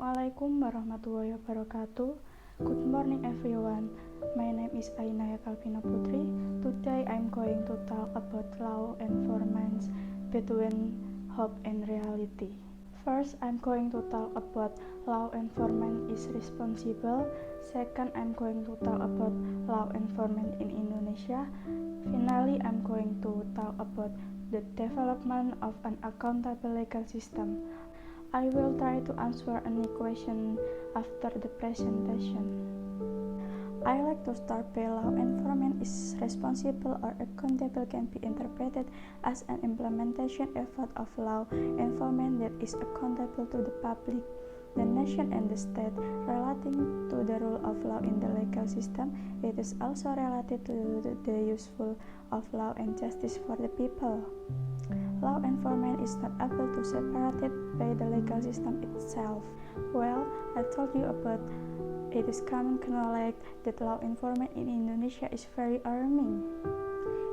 Assalamualaikum warahmatullahi wabarakatuh. Good morning everyone. My name is Ainaya Kalpina Putri. Today I'm going to talk about law enforcement between hope and reality. First, I'm going to talk about law enforcement is responsible. Second, I'm going to talk about law enforcement in Indonesia. Finally, I'm going to talk about the development of an accountable legal system. I will try to answer any question after the presentation. I like to start by law enforcement is responsible or accountable can be interpreted as an implementation effort of law enforcement that is accountable to the public, the nation and the state. Relating to the rule of law in the legal system, it is also related to the useful of law and justice for the people. Law enforcement is not able to separate it by the legal system itself. Well, I told you about it is common knowledge that law enforcement in Indonesia is very alarming.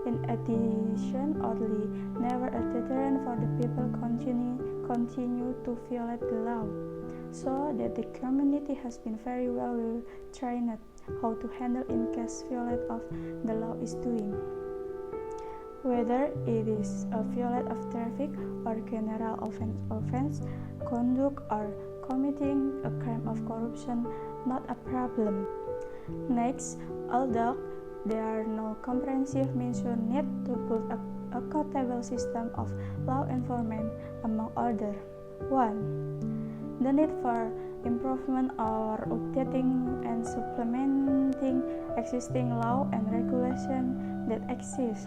In addition, oddly, never a deterrent for the people continue to violate the law, so that the community has been very well trained how to handle in case violate of the law is doing. Whether it is a violation of traffic or general offense, conduct or committing a crime of corruption, not a problem. Next, although there are no comprehensive measures needed to build a accountable system of law enforcement, among others. 1. The need for improvement or updating and supplementing existing law and regulation that exist.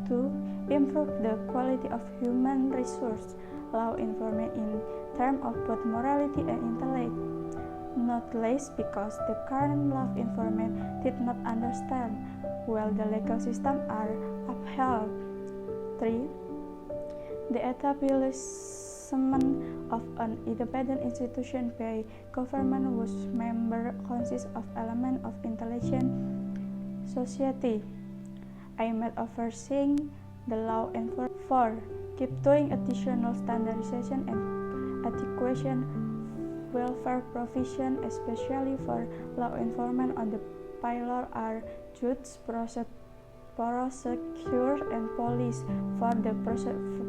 2. Improve the quality of human resource law enforcement in terms of both morality and intellect, not least because the current law enforcement did not understand well the legal system are upheld. 3. The establishment of an independent institution by government whose members consist of elements of intelligent society. I made overseeing the law enforcement. 4. Keep doing additional standardization and adequation welfare provision, especially for law enforcement on the pillar are judges, prosecutors, and police for the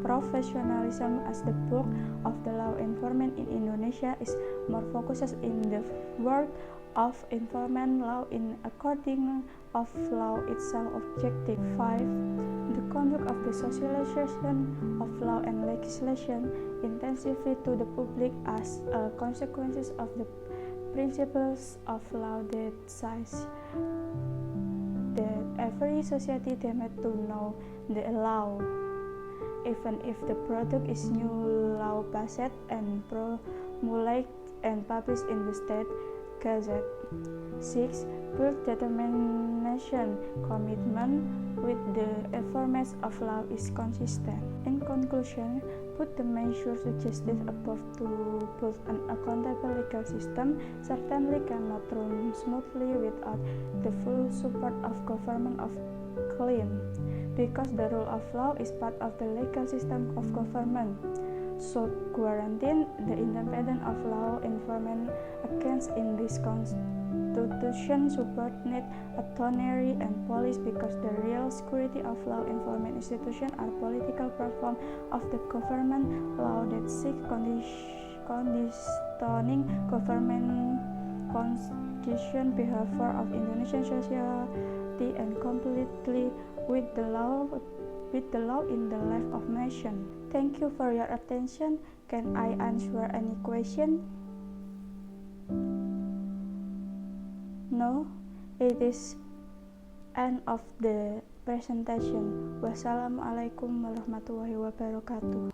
professionalism as the bulk of the law enforcement in Indonesia is more focused in the work of enforcement law in according of law itself objective. 5. The conduct of the socialization of law and legislation intensively to the public as a consequence of the principles of law that says that every society demands to know the law, even if the product is new law passed and promulgated and published in the state Gazette. 6. Build determination, commitment with the enforcement of law is consistent. In conclusion, put the measures suggested above to build an accountable legal system certainly cannot run smoothly without the full support of government of clean, because the rule of law is part of the legal system of government. So guarantee the independence of law enforcement against in this constitution subordinate autonomy and police, because the real security of law enforcement institutions are political platform of the government law that seek conditioning government constitution behavior of Indonesian society and completely with the law in the life of nation. Thank you for your attention. Can I answer any question? No, it is end of the presentation. Wassalamualaikum warahmatullahi wabarakatuh.